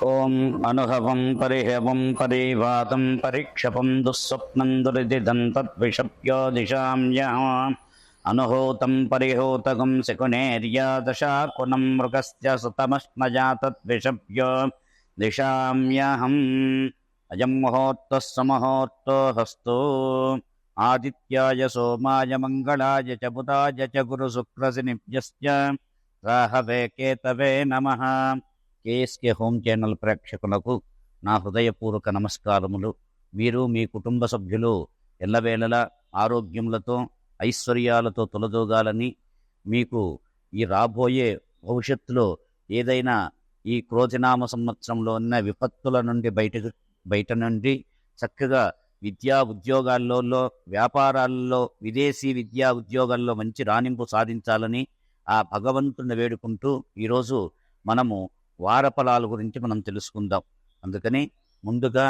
ఓం అనుహవం పరిహవం పరివాతం పరిక్షపం దుస్వప్నం దురిదిదం తద్విషప్యో దిశామ్యహ అనుహూతం పరిహూతకం శకునేర్యాదశాకునం మృగస్య సుతమస్మజా తద్విషప్యో దిశామ్యహం అయం ముహూర్తస్సు ముహూర్తో హస్తు ఆదిత్యాయ సోమాయ మంగళాయ చ బుధాయ చ గురు శుక్రశనిభ్యశ్చ రాహవే కేతవే నమః. కేఎస్కే హోమ్ ఛానల్ ప్రేక్షకులకు నా హృదయపూర్వక నమస్కారములు. మీరు మీ కుటుంబ సభ్యులు ఎల్లవేళలా ఆరోగ్యములతో ఐశ్వర్యాలతో తొలదూగాలని, మీకు ఈ రాబోయే భవిష్యత్తులో ఏదైనా ఈ క్రోధినామ సంవత్సరంలో ఉన్న విపత్తుల నుండి బయట నుండి చక్కగా విద్యా ఉద్యోగాల్లో, వ్యాపారాల్లో, విదేశీ విద్యా ఉద్యోగాల్లో మంచి రాణింపు సాధించాలని ఆ భగవంతుని వేడుకుంటూ ఈరోజు మనము వారఫలాల గురించి మనం తెలుసుకుందాం. అందుకని ముందుగా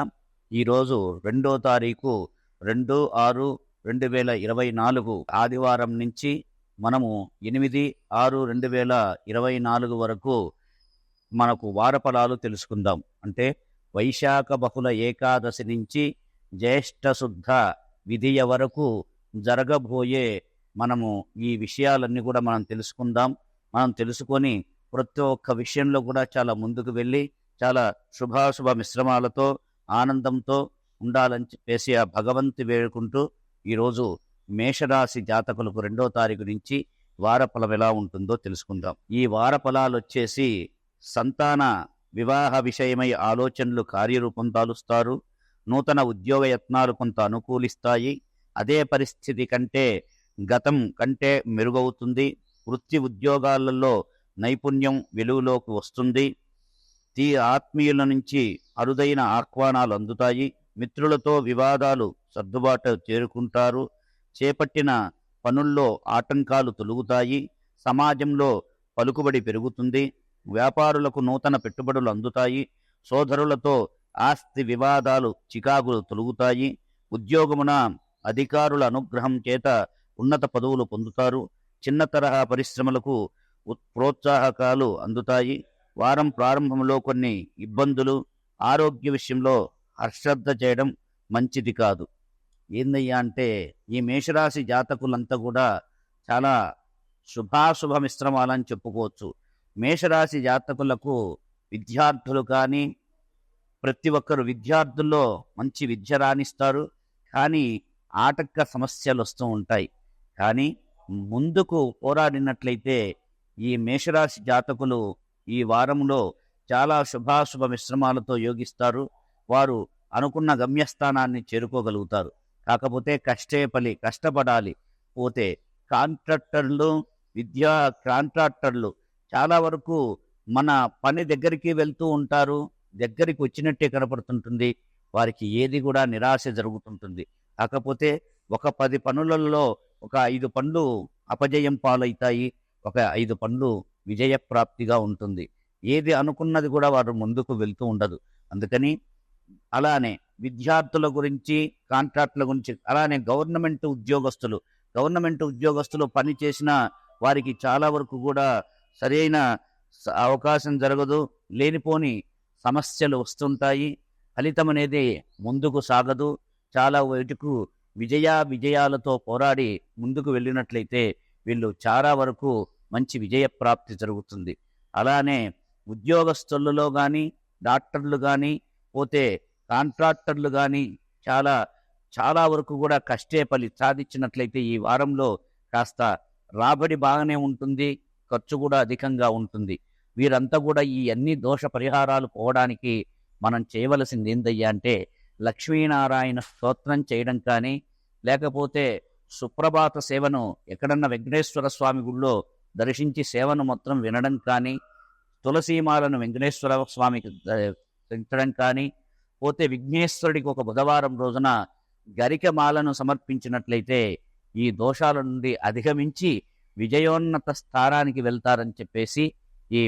ఈరోజు 2వ తారీఖు 2/6/2024 ఆదివారం నుంచి మనము 8/6/2024 వరకు మనకు వారఫలాలు తెలుసుకుందాం. అంటే వైశాఖ బహుళ ఏకాదశి నుంచి జ్యేష్ఠ శుద్ధ విధియ వరకు జరగబోయే మనము ఈ విషయాలన్నీ కూడా మనం తెలుసుకుందాం. మనం తెలుసుకొని ప్రతి ఒక్క విషయంలో కూడా చాలా ముందుకు వెళ్ళి చాలా శుభాశుభ మిశ్రమాలతో ఆనందంతో ఉండాలని చెప్పేసి ఆ భగవంతు వేడుకుంటూ ఈరోజు మేషరాశి జాతకులకు 2వ తారీఖు నుంచి వారఫలం ఎలా ఉంటుందో తెలుసుకుందాం. ఈ వారఫలాలు వచ్చేసి సంతాన వివాహ విషయమై ఆలోచనలు కార్యరూపం దాలుస్తారు. నూతన ఉద్యోగ యత్నాలు కొంత అనుకూలిస్తాయి. అదే పరిస్థితి కంటే గతం కంటే మెరుగవుతుంది. వృత్తి ఉద్యోగాలలో నైపుణ్యం వెలుగులోకి వస్తుంది. ఆత్మీయుల నుంచి అరుదైన ఆహ్వానాలు అందుతాయి. మిత్రులతో వివాదాలు సర్దుబాటు చేరుకుంటారు. చేపట్టిన పనుల్లో ఆటంకాలు తొలుగుతాయి. సమాజంలో పలుకుబడి పెరుగుతుంది. వ్యాపారులకు నూతన పెట్టుబడులు అందుతాయి. సోదరులతో ఆస్తి వివాదాలు చికాకులు తొలుగుతాయి. ఉద్యోగమున అధికారుల అనుగ్రహం చేత ఉన్నత పదవులు పొందుతారు. చిన్న తరహా పరిశ్రమలకు ప్రోత్సాహకాలు అందుతాయి. వారం ప్రారంభంలో కొన్ని ఇబ్బందులు, ఆరోగ్య విషయంలో అశ్రద్ధ చేయడం మంచిది కాదు. ఏందయ్యా అంటే ఈ మేషరాశి జాతకులంతా కూడా చాలా శుభాశుభ మిశ్రమాలని చెప్పుకోవచ్చు. మేషరాశి జాతకులకు విద్యార్థులు కానీ ప్రతి ఒక్కరు విద్యార్థుల్లో మంచి విద్య రాణిస్తారు. కానీ ఆటంక సమస్యలు వస్తూ ఉంటాయి. కానీ ముందుకు పోరాడినట్లయితే ఈ మేషరాశి జాతకులు ఈ వారంలో చాలా శుభాశుభ మిశ్రమాలతో యోగిస్తారు. వారు అనుకున్న గమ్యస్థానాన్ని చేరుకోగలుగుతారు. కాకపోతే కష్టపడాలి. పోతే కాంట్రాక్టర్లు చాలా వరకు మన పని దగ్గరికి వెళ్తూ ఉంటారు. దగ్గరికి వచ్చినట్టే కనపడుతుంటుంది. వారికి ఏది కూడా నిరాశ జరుగుతుంటుంది. కాకపోతే ఒక 10 పనులలో ఒక 5 పనులు అపజయం పాలవుతాయి. ఒక 5 పనులు విజయప్రాప్తిగా ఉంటుంది. ఏది అనుకున్నది కూడా వారు ముందుకు వెళ్తూ ఉండదు. అందుకని అలానే విద్యార్థుల గురించి, కాంట్రాక్టుల గురించి, అలానే గవర్నమెంట్ ఉద్యోగస్తులు పని చేసిన వారికి చాలా వరకు కూడా సరైన అవకాశం జరగదు. లేనిపోని సమస్యలు వస్తుంటాయి. ఫలితం అనేది ముందుకు సాగదు. చాలా వరకు విజయాలతో పోరాడి ముందుకు వెళ్ళినట్లయితే వీళ్ళు చాలా వరకు మంచి విజయప్రాప్తి జరుగుతుంది. అలానే ఉద్యోగస్తులలో కానీ, డాక్టర్లు కానీ, పోతే కాంట్రాక్టర్లు కానీ చాలా వరకు కూడా సాధించినట్లయితే ఈ వారంలో కాస్త రాబడి బాగానే ఉంటుంది. ఖర్చు కూడా అధికంగా ఉంటుంది. వీరంతా కూడా ఈ అన్ని దోష పరిహారాలు పోవడానికి మనం చేయవలసింది ఏందయ్యా అంటే లక్ష్మీనారాయణ స్తోత్రం చేయడం కానీ, లేకపోతే సుప్రభాత సేవను ఎక్కడన్నా వెంకటేశ్వర స్వామి గుళ్ళో దర్శించి సేవను మొత్తం వినడం కానీ, తులసీమాలను వెంకటేశ్వర స్వామికి పెంచడం కానీ, పోతే విఘ్నేశ్వరుడికి ఒక బుధవారం రోజున గరికమాలను సమర్పించినట్లయితే ఈ దోషాల నుండి అధిగమించి విజయోన్నత స్థానానికి వెళ్తారని చెప్పేసి ఈ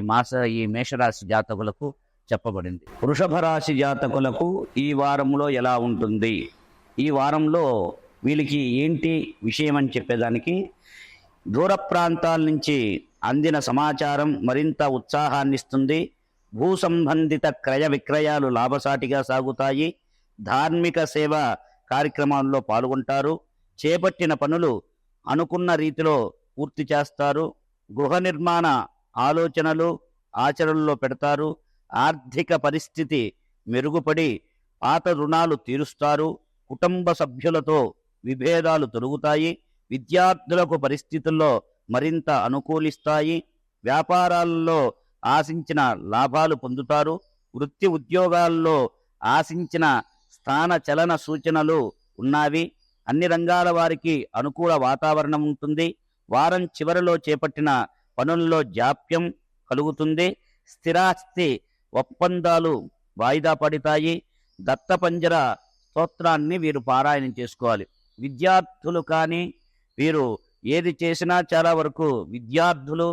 మేషరాశి జాతకులకు చెప్పబడింది. వృషభ రాశి జాతకులకు ఈ వారంలో ఎలా ఉంటుంది? ఈ వారంలో వీళ్ళకి ఏంటి విషయం అని చెప్పేదానికి, దూర ప్రాంతాల నుంచి అందిన సమాచారం మరింత ఉత్సాహాన్నిస్తుంది. భూ సంబంధిత క్రయ విక్రయాలు లాభసాటిగా సాగుతాయి. ధార్మిక సేవ కార్యక్రమాల్లో పాల్గొంటారు. చేపట్టిన పనులు అనుకున్న రీతిలో పూర్తి చేస్తారు. గృహ నిర్మాణ ఆలోచనలు ఆచరణలో పెడతారు. ఆర్థిక పరిస్థితి మెరుగుపడి పాత రుణాలు తీరుస్తారు. కుటుంబ సభ్యులతో విభేదాలు తొలగుతాయి. విద్యార్థులకు పరిస్థితుల్లో మరింత అనుకూలిస్తాయి. వ్యాపారాల్లో ఆశించిన లాభాలు పొందుతారు. వృత్తి ఉద్యోగాల్లో ఆశించిన స్థాన చలన సూచనలు ఉన్నవి. అన్ని రంగాల వారికి అనుకూల వాతావరణం ఉంటుంది. వారం చివరిలో చేపట్టిన పనుల్లో జాప్యం కలుగుతుంది. స్థిరాస్తి ఒప్పందాలు వాయిదా పడతాయి. దత్తపంజర స్తోత్రాన్ని వీరు పారాయణం చేసుకోవాలి. విద్యార్థులు కానీ వీరు ఏది చేసినా చాలా వరకు విద్యార్థులు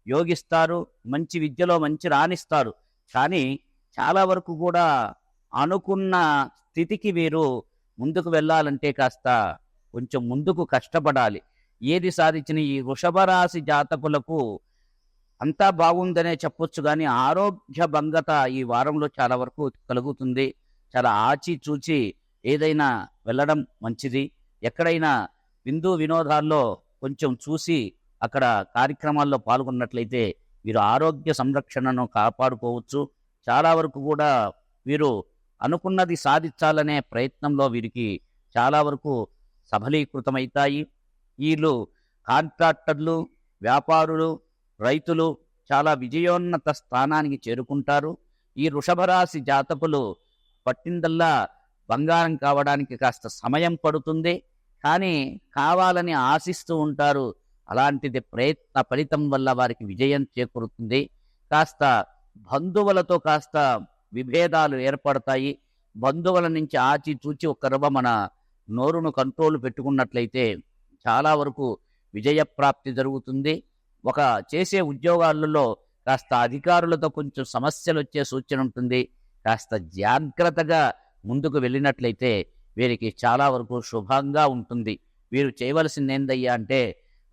యోగిస్తారు. మంచి విద్యలో మంచి రాణిస్తారు. కానీ చాలా వరకు కూడా అనుకున్న స్థితికి వీరు ముందుకు వెళ్ళాలంటే కాస్త కొంచెం ముందుకు కష్టపడాలి. ఏది సాధించిన ఈ వృషభ రాశి జాతకులకు అంతా బాగుందనే చెప్పొచ్చు, కానీ ఆరోగ్య భంగత ఈ వారంలో చాలా వరకు కలుగుతుంది. చాలా ఆచిచూచి ఏదైనా వెళ్ళడం మంచిది. ఎక్కడైనా విందు వినోదాల్లో కొంచెం చూసి అక్కడ కార్యక్రమాల్లో పాల్గొన్నట్లయితే వీరు ఆరోగ్య సంరక్షణను కాపాడుకోవచ్చు. చాలా వరకు కూడా వీరు అనుకున్నది సాధించాలనే ప్రయత్నంలో వీరికి చాలా వరకు సఫలీకృతమవుతాయి. వీళ్ళు కాంట్రాక్టర్లు, వ్యాపారులు, రైతులు చాలా విజయోన్నత స్థానానికి చేరుకుంటారు. ఈ వృషభ రాశి జాతకులు పట్టిందల్లా బంగారం కావడానికి కాస్త సమయం పడుతుంది, కానీ కావాలని ఆశిస్తూ ఉంటారు. అలాంటిది ప్రయత్న ఫలితం వల్ల వారికి విజయం చేకూరుతుంది. కాస్త బంధువులతో కాస్త విభేదాలు ఏర్పడతాయి. బంధువుల నుంచి ఆచితూచి ఒక్కరవ మన నోరును కంట్రోల్ పెట్టుకున్నట్లయితే చాలా వరకు విజయప్రాప్తి జరుగుతుంది. ఒక చేసే ఉద్యోగాలలో కాస్త అధికారులతో కొంచెం సమస్యలు వచ్చే సూచన ఉంటుంది. కాస్త జాగ్రత్తగా ముందుకు వెళ్ళినట్లయితే వీరికి చాలా వరకు శుభంగా ఉంటుంది. వీరు చేయవలసింది ఏందయ్యా అంటే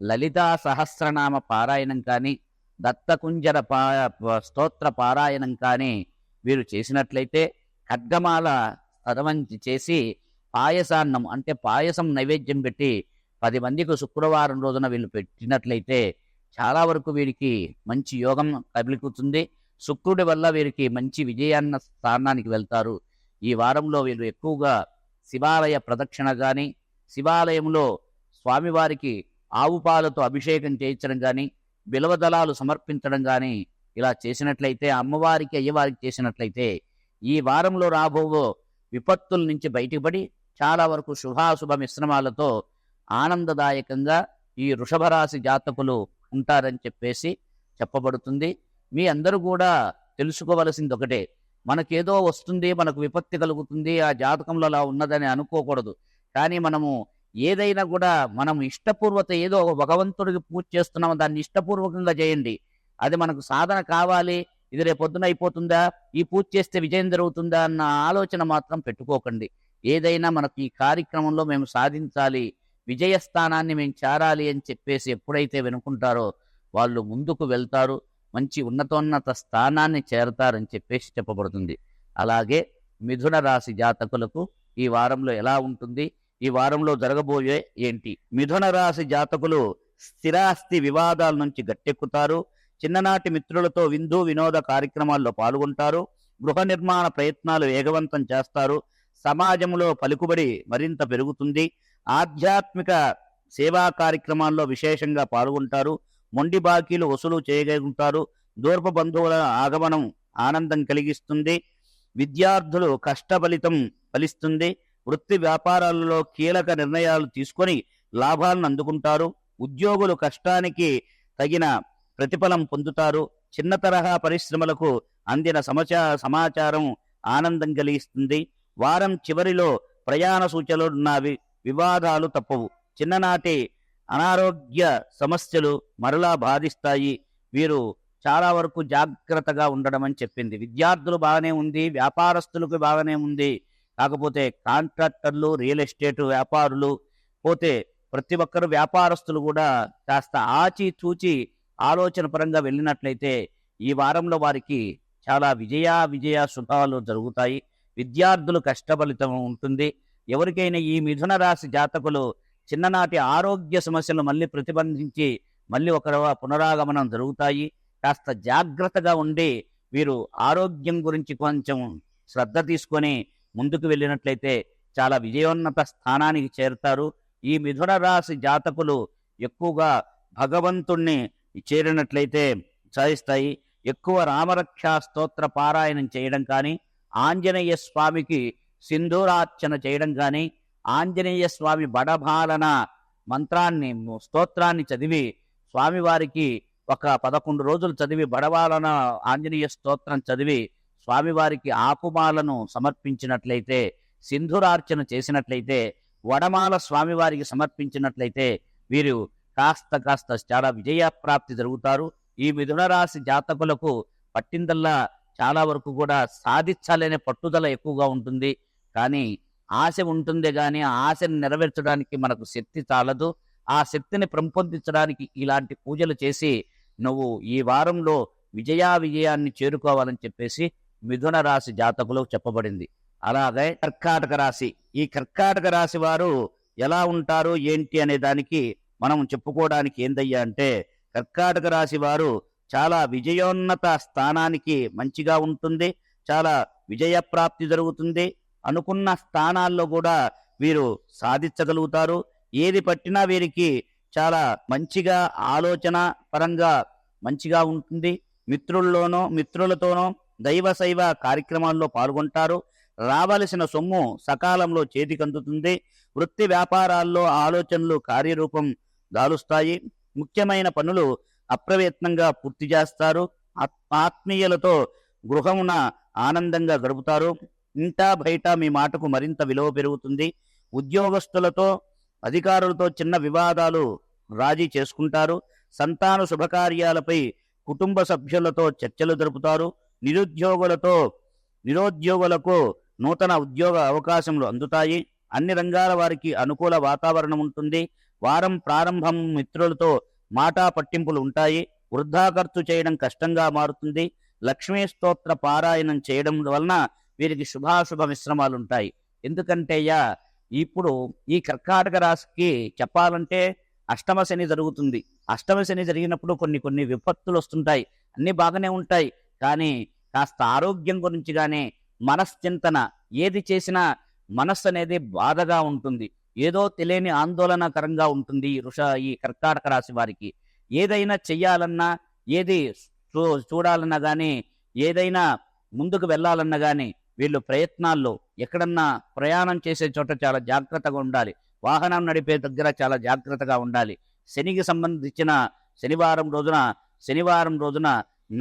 లలితా సహస్రనామ పారాయణం కానీ దత్తకుంజర స్తోత్ర పారాయణం కానీ వీరు చేసినట్లయితే ఖడ్గమాల స్తరవంచి చేసి పాయసాన్నం అంటే పాయసం నైవేద్యం పెట్టి 10 మందికి శుక్రవారం రోజున వీళ్ళు పెట్టినట్లయితే చాలా వరకు వీరికి మంచి యోగం కలుగుతుంది. శుక్రుడి వల్ల వీరికి మంచి విజయాన్న స్థానానికి వెళ్తారు. ఈ వారంలో వీళ్ళు ఎక్కువగా శివాలయ ప్రదక్షిణ కానీ శివాలయంలో స్వామివారికి ఆవు పాలతో అభిషేకం చేయించడం కానీ బిలవదళాలు సమర్పించడం కానీ ఇలా చేసినట్లయితే అమ్మవారికి అయ్యవారికి చేసినట్లయితే ఈ వారంలో రాబో విపత్తుల నుంచి బయటపడి చాలా వరకు శుభాశుభ మిశ్రమాలతో ఆనందదాయకంగా ఈ వృషభ రాశి జాతకులు ఉంటారని చెప్పేసి చెప్పబడుతుంది. మీ అందరూ కూడా తెలుసుకోవలసింది ఒకటే, మనకేదో వస్తుంది, మనకు విపత్తి కలుగుతుంది, ఆ జాతకంలో అలా ఉన్నదని అనుకోకూడదు. కానీ మనము ఏదైనా కూడా మనం ఇష్టపూర్వత ఏదో భగవంతుడికి పూజ చేస్తున్నామో దాన్ని ఇష్టపూర్వకంగా చేయండి. అది మనకు సాధన కావాలి, ఇది రేపొద్దున అయిపోతుందా, ఈ పూజ చేస్తే విజయం జరుగుతుందా అన్న ఆలోచన మాత్రం పెట్టుకోకండి. ఏదైనా మనకు ఈ కార్యక్రమంలో మేము సాధించాలి, విజయస్థానాన్ని మేము చేరాలి అని చెప్పేసి ఎప్పుడైతే వినుకుంటారో వాళ్ళు ముందుకు వెళ్తారు, మంచి ఉన్నతోన్నత స్థానాన్ని చేరతారని చెప్పేసి చెప్పబడుతుంది. అలాగే మిథున రాశి జాతకులకు ఈ వారంలో ఎలా ఉంటుంది, ఈ వారంలో జరగబోయే ఏంటి? మిథున రాశి జాతకులు స్థిరాస్తి వివాదాల నుంచి గట్టెక్కుతారు. చిన్ననాటి మిత్రులతో విందు వినోద కార్యక్రమాల్లో పాల్గొంటారు. గృహ నిర్మాణ ప్రయత్నాలు వేగవంతం చేస్తారు. సమాజంలో పలుకుబడి మరింత పెరుగుతుంది. ఆధ్యాత్మిక సేవా కార్యక్రమాల్లో విశేషంగా పాల్గొంటారు. మొండి బాకీలు వసూలు చేయగలుగుతారు. దూరపు బంధువుల ఆగమనం ఆనందం కలిగిస్తుంది. విద్యార్థులు కష్టఫలితం ఫలిస్తుంది. వృత్తి వ్యాపారాలలో కీలక నిర్ణయాలు తీసుకొని లాభాలను అందుకుంటారు. ఉద్యోగులు కష్టానికి తగిన ప్రతిఫలం పొందుతారు. చిన్న తరహా పరిశ్రమలకు అందిన సమాచారం ఆనందం కలిగిస్తుంది. వారం చివరిలో ప్రయాణ సూచనలున్నవి, వివాదాలు తప్పవు. చిన్ననాటి అనారోగ్య సమస్యలు మరలా బాధిస్తాయి. వీరు చాలా వరకు జాగ్రత్తగా ఉండడం అని చెప్పింది. విద్యార్థులు బాగానే ఉంది, వ్యాపారస్తులకు బాగానే ఉంది. కాకపోతే కాంట్రాక్టర్లు, రియల్ ఎస్టేట్ వ్యాపారులు పోతే ప్రతి ఒక్కరు వ్యాపారస్తులు కూడా కాస్త ఆచితూచి ఆలోచన పరంగా వెళ్ళినట్లయితే ఈ వారంలో వారికి చాలా విజయ శుభాలు జరుగుతాయి. విద్యార్థులు కష్టఫలితం ఉంటుంది. ఎవరికైనా ఈ మిథున రాశి జాతకులు చిన్ననాటి ఆరోగ్య సమస్యలు మళ్ళీ ప్రతిబంధించి మళ్ళీ ఒక పునరాగమనం జరుగుతాయి. కాస్త జాగ్రత్తగా ఉండి వీరు ఆరోగ్యం గురించి కొంచెం శ్రద్ధ తీసుకొని ముందుకు వెళ్ళినట్లయితే చాలా విజయోన్నత స్థానానికి చేరుతారు. ఈ మిథున రాశి జాతకులు ఎక్కువగా భగవంతుణ్ణి చేరినట్లయితే సాధిస్తాయి. ఎక్కువ రామరక్షా స్తోత్ర పారాయణం చేయడం కానీ, ఆంజనేయ స్వామికి సింధూరార్చన చేయడం కానీ, ఆంజనేయ స్వామి బడబాలన మంత్రాన్ని స్తోత్రాన్ని చదివి స్వామివారికి ఒక 11 రోజులు చదివి బడబాలన ఆంజనేయ స్తోత్రం చదివి స్వామివారికి ఆకుమాలను సమర్పించినట్లయితే, సింధూరార్చన చేసినట్లయితే, వడమాల స్వామివారికి సమర్పించినట్లయితే వీరు కాస్త చాలా విజయప్రాప్తి జరుగుతారు. ఈ మిథున రాశి జాతకులకు పట్టిందల్లా చాలా వరకు కూడా సాధించాలనే పట్టుదల ఎక్కువగా ఉంటుంది. కానీ ఆశ ఉంటుంది కానీ ఆ ఆశను నెరవేర్చడానికి మనకు శక్తి చాలదు. ఆ శక్తిని పెంపొందించడానికి ఇలాంటి పూజలు చేసి నువ్వు ఈ వారంలో విజయాన్ని చేరుకోవాలని చెప్పేసి మిథున రాశి జాతకులకు చెప్పబడింది. అలాగే కర్కాటక రాశి, ఈ కర్కాటక రాశి వారు ఎలా ఉంటారు ఏంటి అనే దానికి మనం చెప్పుకోవడానికి ఏందయ్యా అంటే, కర్కాటక రాశి వారు చాలా విజయోన్నత స్థానానికి మంచిగా ఉంటుంది. చాలా విజయప్రాప్తి జరుగుతుంది. అనుకున్న స్థానాల్లో కూడా వీరు సాధించగలుగుతారు. ఏది పట్టినా వీరికి చాలా మంచిగా ఆలోచన పరంగా మంచిగా ఉంటుంది. మిత్రులతోనో దైవ శైవ కార్యక్రమాల్లో పాల్గొంటారు. రావలసిన సొమ్ము సకాలంలో చేతికందుతుంది. వృత్తి వ్యాపారాల్లో ఆలోచనలు కార్యరూపం దాలుస్తాయి. ముఖ్యమైన పనులు అప్రయత్నంగా పూర్తి చేస్తారు. ఆత్మీయులతో గృహమున ఆనందంగా గడుపుతారు. ఇంటా బయట మీ మాటకు మరింత విలువ పెరుగుతుంది. ఉద్యోగస్తులతో అధికారులతో చిన్న వివాదాలు రాజీ చేసుకుంటారు. సంతాన శుభకార్యాలపై కుటుంబ సభ్యులతో చర్చలు జరుపుతారు. నిరుద్యోగులకు నూతన ఉద్యోగ అవకాశములు అందుతాయి. అన్ని రంగాల వారికి అనుకూల వాతావరణం ఉంటుంది. వారం ప్రారంభం మిత్రులతో మాటా పట్టింపులు ఉంటాయి. వృధా ఖర్చు చేయడం కష్టంగా మారుతుంది. లక్ష్మీ స్తోత్ర పారాయణం చేయడం వలన వీరికి శుభాశుభ మిశ్రమాలు ఉంటాయి. ఎందుకంటే ఇప్పుడు ఈ కర్కాటక రాశికి చెప్పాలంటే అష్టమ శని జరుగుతుంది. అష్టమ శని జరిగినప్పుడు కొన్ని విపత్తులు వస్తుంటాయి. అన్ని బాగానే ఉంటాయి. కానీ కాస్త ఆరోగ్యం గురించి కానీ మనశ్చింతన, ఏది చేసినా మనస్సు అనేది బాధగా ఉంటుంది. ఏదో తెలియని ఆందోళనకరంగా ఉంటుంది ఈ కర్కాటక రాశి వారికి. ఏదైనా చెయ్యాలన్నా, ఏది చూడాలన్నా కానీ, ఏదైనా ముందుకు వెళ్ళాలన్నా కానీ వీళ్ళు ప్రయత్నాల్లో ఎక్కడన్నా ప్రయాణం చేసే చోట చాలా జాగ్రత్తగా ఉండాలి. వాహనం నడిపే దగ్గర చాలా జాగ్రత్తగా ఉండాలి. శనికి సంబంధించిన శనివారం రోజున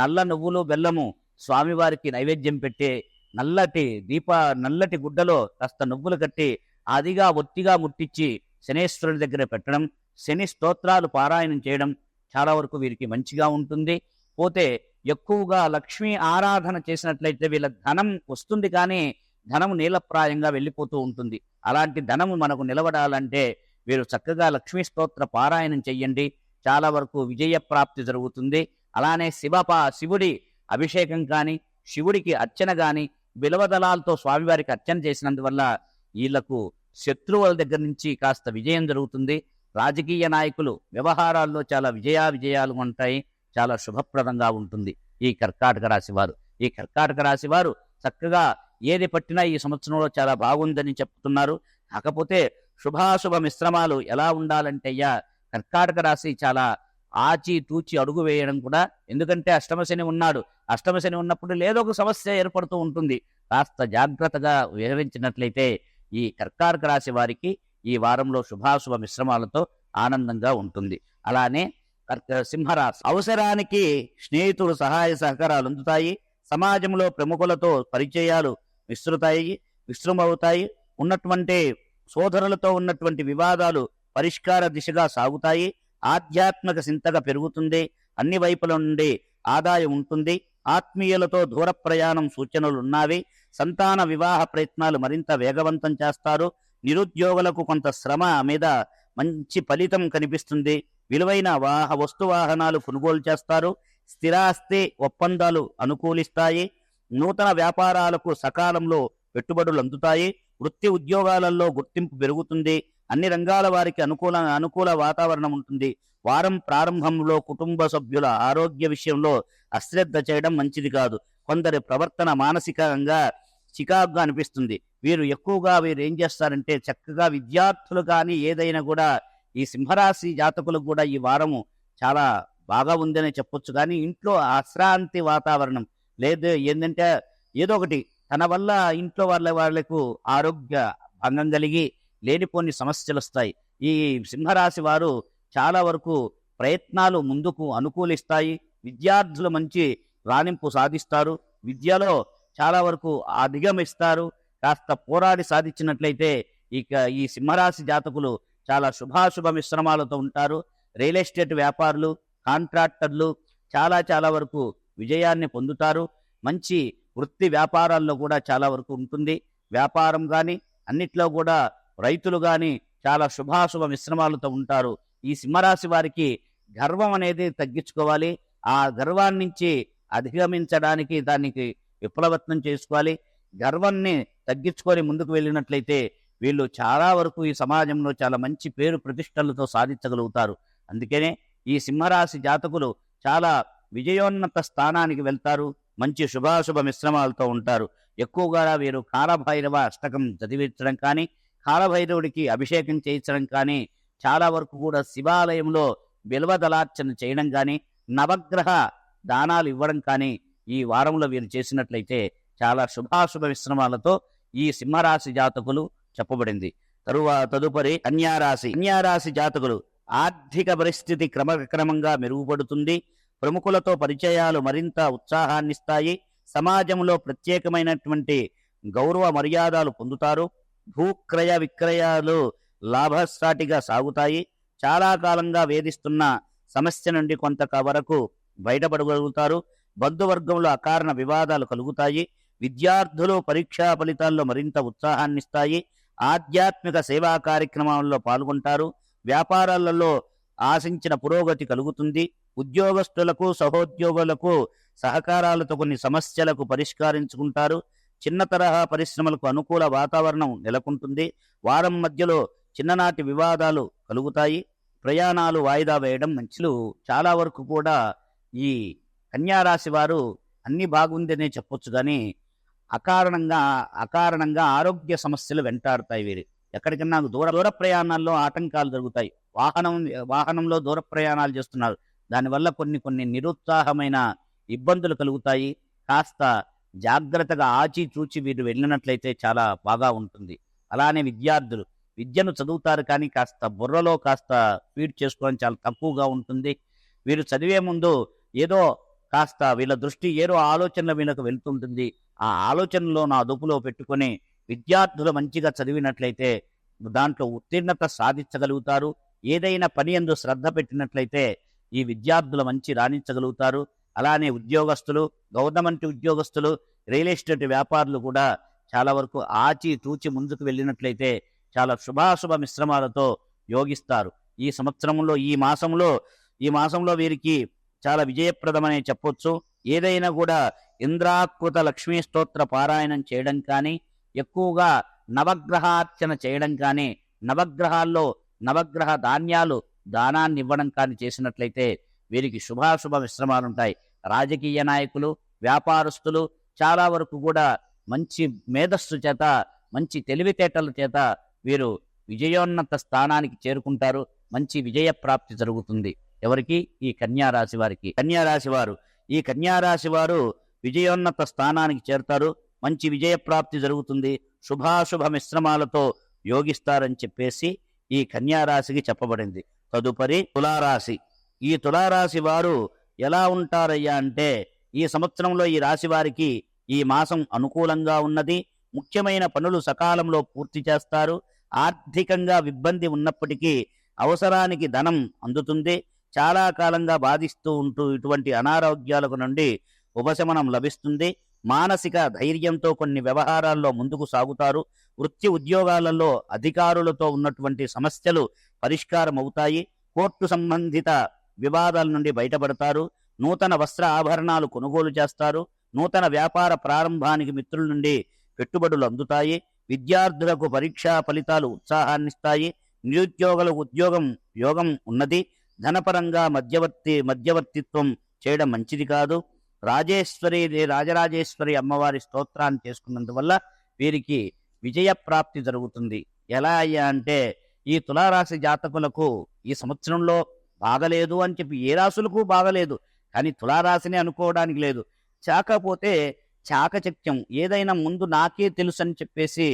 నల్ల నువ్వులు బెల్లము స్వామివారికి నైవేద్యం పెట్టి నల్లటి గుడ్డలో కాస్త నువ్వులు కట్టి అదిగా ఒత్తిగా ముట్టించి శనేశ్వరుడి దగ్గర పెట్టడం, శని స్తోత్రాలు పారాయణం చేయడం చాలా వరకు వీరికి మంచిగా ఉంటుంది. పోతే ఎక్కువగా లక్ష్మీ ఆరాధన చేసినట్లయితే వీళ్ళ ధనం వస్తుంది, కానీ ధనము నీలప్రాయంగా వెళ్ళిపోతూ ఉంటుంది. అలాంటి ధనము మనకు నిలబడాలంటే వీరు చక్కగా లక్ష్మీ స్తోత్ర పారాయణం చెయ్యండి. చాలా వరకు విజయప్రాప్తి జరుగుతుంది. అలానే శివుడి అభిషేకం కానీ, శివుడికి అర్చన కానీ, బిలవదళాలతో స్వామివారికి అర్చన చేసినందువల్ల వీళ్లకు శత్రువుల దగ్గర నుంచి కాస్త విజయం జరుగుతుంది. రాజకీయ నాయకులు వ్యవహారాల్లో చాలా విజయాలు ఉంటాయి. చాలా శుభప్రదంగా ఉంటుంది ఈ కర్కాటక రాశి వారు. ఈ కర్కాటక రాశి వారు చక్కగా ఏది పట్టినా ఈ సంవత్సరంలో చాలా బాగుందని చెప్తున్నారు. కాకపోతే శుభాశుభ మిశ్రమాలు ఎలా ఉండాలంటే కర్కాటక రాశి చాలా ఆచి తూచి అడుగు వేయడం కూడా. ఎందుకంటే అష్టమశని ఉన్నాడు. అష్టమశని ఉన్నప్పుడు లేదో ఒక సమస్య ఏర్పడుతూ ఉంటుంది. కాస్త జాగ్రత్తగా వివరించినట్లయితే ఈ కర్కాటక రాశి వారికి ఈ వారంలో శుభాశుభ మిశ్రమాలతో ఆనందంగా ఉంటుంది. అలానే సింహరాశి, అవసరానికి స్నేహితులు సహాయ సహకారాలు అందుతాయి. సమాజంలో ప్రముఖులతో పరిచయాలు విస్తృతమవుతాయి. ఉన్నటువంటి సోదరులతో ఉన్నటువంటి వివాదాలు పరిష్కార దిశగా సాగుతాయి. ఆధ్యాత్మిక చింతగా పెరుగుతుంది. అన్ని వైపుల నుండి ఆదాయం ఉంటుంది. ఆత్మీయులతో దూర ప్రయాణం సూచనలు ఉన్నవి. సంతాన వివాహ ప్రయత్నాలు మరింత వేగవంతం చేస్తారు. నిరుద్యోగులకు కొంత శ్రమ మీద మంచి ఫలితం కనిపిస్తుంది. విలువైన వస్తు వాహనాలు కొనుగోలు చేస్తారు. స్థిరాస్తి ఒప్పందాలు అనుకూలిస్తాయి. నూతన వ్యాపారాలకు సకాలంలో పెట్టుబడులు అందుతాయి. వృత్తి ఉద్యోగాలలో గుర్తింపు పెరుగుతుంది. అన్ని రంగాల వారికి అనుకూల వాతావరణం ఉంటుంది. వారం ప్రారంభంలో కుటుంబ సభ్యుల ఆరోగ్య విషయంలో అశ్రద్ధ చేయడం మంచిది కాదు. కొందరి ప్రవర్తన మానసికంగా చికాకుగా అనిపిస్తుంది. వీరు ఏం చేస్తారంటే చక్కగా విద్యార్థులు కానీ ఏదైనా కూడా ఈ సింహరాశి జాతకులకు కూడా ఈ వారము చాలా బాగా ఉందనే చెప్పొచ్చు. కానీ ఇంట్లో అశ్రాంతి వాతావరణం లేదు. ఏంటంటే ఏదో ఒకటి తన వల్ల ఇంట్లో వాళ్లకు ఆరోగ్య భంగం కలిగి లేనిపోని సమస్యలు వస్తాయి. ఈ సింహరాశి వారు చాలా వరకు ప్రయత్నాలు ముందుకు అనుకూలిస్తాయి. విద్యార్థులు మంచి రాణింపు సాధిస్తారు. విద్యలో చాలా వరకు అధిగమిస్తారు. కాస్త పోరాడి సాధించినట్లయితే ఇక ఈ సింహరాశి జాతకులు చాలా శుభాశుభ మిశ్రమాలతో ఉంటారు. రియల్ ఎస్టేట్ వ్యాపారులు, కాంట్రాక్టర్లు చాలా వరకు విజయాన్ని పొందుతారు. మంచి వృత్తి వ్యాపారాల్లో కూడా చాలా వరకు ఉంటుంది. వ్యాపారం కానీ అన్నిట్లో కూడా రైతులు కానీ చాలా శుభాశుభ మిశ్రమాలతో ఉంటారు. ఈ సింహరాశి వారికి గర్వం అనేది తగ్గించుకోవాలి. ఆ గర్వాన్ని నుంచి అధిగమించడానికి దానికి విప్లవత్నం చేసుకోవాలి. గర్వాన్ని తగ్గించుకొని ముందుకు వెళ్ళినట్లయితే వీళ్ళు చాలా వరకు ఈ సమాజంలో చాలా మంచి పేరు ప్రతిష్టలతో సాధించగలుగుతారు. అందుకనే ఈ సింహరాశి జాతకులు చాలా విజయోన్నత స్థానానికి వెళ్తారు. మంచి శుభాశుభ మిశ్రమాలతో ఉంటారు. ఎక్కువగా వీరు కాలభైరవ అష్టకం చదివించడం కానీ, కాలభైరవుడికి అభిషేకం చేయించడం కానీ, చాలా వరకు కూడా శివాలయంలో బిల్వదళార్చన చేయడం కానీ, నవగ్రహ దానాలు ఇవ్వడం కానీ ఈ వారంలో వీరు చేసినట్లయితే చాలా శుభాశుభ మిశ్రమాలతో ఈ సింహరాశి జాతకులు చెప్పబడింది. తదుపరి కన్యారాశి జాతకులు ఆర్థిక పరిస్థితి క్రమక్రమంగా మెరుగుపడుతుంది. ప్రముఖులతో పరిచయాలు మరింత ఉత్సాహాన్నిస్తాయి. సమాజంలో ప్రత్యేకమైనటువంటి గౌరవ మర్యాదలు పొందుతారు. భూక్రయ విక్రయాలు లాభసాటిగా సాగుతాయి. చాలా కాలంగా వేధిస్తున్న సమస్య నుండి కొంత వరకు బయటపడగలుగుతారు. బంధువర్గంలో అకారణ వివాదాలు కలుగుతాయి. విద్యార్థులు పరీక్షా ఫలితాల్లో మరింత ఉత్సాహాన్నిస్తాయి. ఆధ్యాత్మిక సేవా కార్యక్రమాల్లో పాల్గొంటారు. వ్యాపారాలలో ఆశించిన పురోగతి కలుగుతుంది. ఉద్యోగస్తులకు సహోద్యోగులకు సహకారాలతో కొన్ని సమస్యలకు పరిష్కరించుకుంటారు. చిన్న తరహా పరిశ్రమలకు అనుకూల వాతావరణం నెలకొంటుంది. వారం మధ్యలో చిన్ననాటి వివాదాలు కలుగుతాయి. ప్రయాణాలు వాయిదా వేయడం మంచిలు. చాలా వరకు కూడా ఈ కన్యారాశి వారు అన్ని బాగుందనే చెప్పొచ్చు. కానీ అకారణంగా ఆరోగ్య సమస్యలు వెంటాడుతాయి. వీరి ఎక్కడికన్నా దూర ప్రయాణాల్లో ఆటంకాలు జరుగుతాయి. వాహనంలో దూర ప్రయాణాలు చేస్తున్నారు. దానివల్ల కొన్ని నిరుత్సాహమైన ఇబ్బందులు కలుగుతాయి. కాస్త జాగ్రత్తగా ఆచితూచి వీరు వెళ్ళినట్లయితే చాలా బాగా ఉంటుంది. అలానే విద్యార్థులు విద్యను చదువుతారు, కానీ కాస్త బుర్రలో కాస్త ఫీడ్ చేసుకోవడం చాలా తక్కువగా ఉంటుంది. వీరు చదివే ముందు ఏదో కాస్త వీళ్ళ దృష్టి ఏదో ఆలోచనల వీళ్ళకు వెళ్తుంటుంది. ఆ ఆలోచనలో నా అదుపులో పెట్టుకొని విద్యార్థులు మంచిగా చదివినట్లయితే దాంట్లో ఉత్తీర్ణత సాధించగలుగుతారు. ఏదైనా పని యందు శ్రద్ధ పెట్టినట్లయితే ఈ విద్యార్థులు మంచి రాణించగలుగుతారు. అలానే ఉద్యోగస్తులు, గవర్నమెంట్ ఉద్యోగస్తులు, రియల్ ఎస్టేట్ వ్యాపారులు కూడా చాలా వరకు ఆచితూచి ముందుకు వెళ్ళినట్లయితే చాలా శుభాశుభ మిశ్రమాలతో యోగిస్తారు. ఈ సంవత్సరంలో ఈ మాసంలో వీరికి చాలా విజయప్రదమనే చెప్పొచ్చు. ఏదైనా కూడా ఇంద్రాకృత లక్ష్మీ స్తోత్ర పారాయణం చేయడం కానీ, ఎక్కువగా నవగ్రహార్చన చేయడం కానీ, నవగ్రహాల్లో నవగ్రహ ధాన్యాలు దానాన్ని ఇవ్వడం కానీ చేసినట్లయితే వీరికి శుభాశుభ మిశ్రమాలుంటాయి. రాజకీయ నాయకులు, వ్యాపారస్తులు చాలా వరకు కూడా మంచి మేధస్సు చేత, మంచి తెలివితేటల చేత వీరు విజయోన్నత స్థానానికి చేరుకుంటారు. మంచి విజయ ప్రాప్తి జరుగుతుంది. ఎవరికి? ఈ కన్యారాశి వారికి. ఈ కన్యారాశి వారు విజయోన్నత స్థానానికి చేరుతారు. మంచి విజయ ప్రాప్తి జరుగుతుంది. శుభాశుభ మిశ్రమాలతో యోగిస్తారని చెప్పేసి ఈ కన్యారాశికి చెప్పబడింది. తదుపరి తులారాశి. ఈ తులారాశి వారు ఎలా ఉంటారయ్యా అంటే, ఈ సంవత్సరంలో ఈ రాశి వారికి ఈ మాసం అనుకూలంగా ఉన్నది. ముఖ్యమైన పనులు సకాలంలో పూర్తి చేస్తారు. ఆర్థికంగా ఇబ్బంది ఉన్నప్పటికీ అవసరానికి ధనం అందుతుంది. చాలా కాలంగా బాధిస్తూ ఇటువంటి అనారోగ్యాలకు నుండి ఉపశమనం లభిస్తుంది. మానసిక ధైర్యంతో కొన్ని వ్యవహారాల్లో ముందుకు సాగుతారు. వృత్తి ఉద్యోగాలలో అధికారులతో ఉన్నటువంటి సమస్యలు పరిష్కారం అవుతాయి. కోర్టు సంబంధిత వివాదాల నుండి బయటపడతారు. నూతన వస్త్ర ఆభరణాలు కొనుగోలు చేస్తారు. నూతన వ్యాపార ప్రారంభానికి మిత్రుల నుండి పెట్టుబడులు అందుతాయి. విద్యార్థులకు పరీక్షా ఫలితాలు ఉత్సాహాన్నిస్తాయి. నిరుద్యోగులకు ఉద్యోగం యోగం ఉన్నది. ధనపరంగా మధ్యవర్తిత్వం చేయడం మంచిది కాదు. రాజరాజేశ్వరి అమ్మవారి స్తోత్రాన్ని చేసుకున్నందువల్ల వీరికి విజయప్రాప్తి జరుగుతుంది. ఎలా అయ్యా అంటే, ఈ తులారాశి జాతకులకు ఈ సంవత్సరంలో బాగలేదు అని చెప్పి ఏ రాశులకు బాగలేదు, కానీ తులారాశిని అనుకోవడానికి లేదు. కాకపోతే చాకచక్యం, ఏదైనా ముందు నాకే తెలుసు అని చెప్పేసి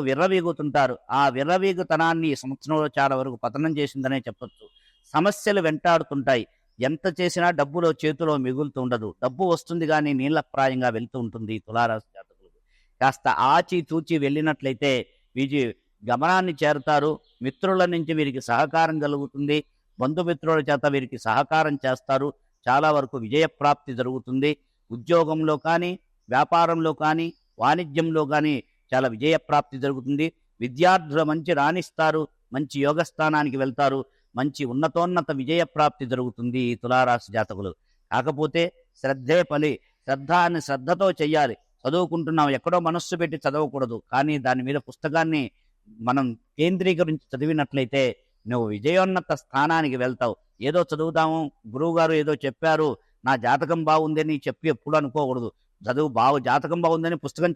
విర్రవీగుతుంటారు. ఆ విర్రవీగుతనాన్ని ఈ సంవత్సరంలో చాలా వరకు పతనం చేసిందనే చెప్పొచ్చు. సమస్యలు వెంటాడుతుంటాయి. ఎంత చేసినా డబ్బులో చేతిలో మిగులుతూ ఉండదు. డబ్బు వస్తుంది కానీ నీళ్లప్రాయంగా వెళ్తూ ఉంటుంది. తులారాశి జాతకులకు కాస్త ఆచి తూచి వెళ్ళినట్లయితే వీరి గమనాన్ని చేరుతారు. మిత్రుల నుంచి వీరికి సహకారం కలుగుతుంది. బంధుమిత్రుల చేత వీరికి సహకారం చేస్తారు. చాలా వరకు విజయప్రాప్తి జరుగుతుంది. ఉద్యోగంలో కానీ, వ్యాపారంలో కానీ, వాణిజ్యంలో కానీ చాలా విజయప్రాప్తి జరుగుతుంది. విద్యార్థులు మంచి రాణిస్తారు. మంచి యోగస్థానానికి వెళ్తారు. మంచి ఉన్నతోన్నత విజయప్రాప్తి జరుగుతుంది ఈ తులారాశి జాతకులు. కాకపోతే శ్రద్ధతో చెయ్యాలి. చదువుకుంటున్నాం, ఎక్కడో మనస్సు పెట్టి చదవకూడదు. కానీ దాని మీద పుస్తకాన్ని మనం కేంద్రీకరించి చదివినట్లయితే నువ్వు విజయోన్నత స్థానానికి వెళ్తావు. ఏదో చదువుతాము, గురువుగారు ఏదో చెప్పారు, నా జాతకం బాగుందని చెప్పి ఎప్పుడు అనుకోకూడదు. జాతకం బాగుందని పుస్తకం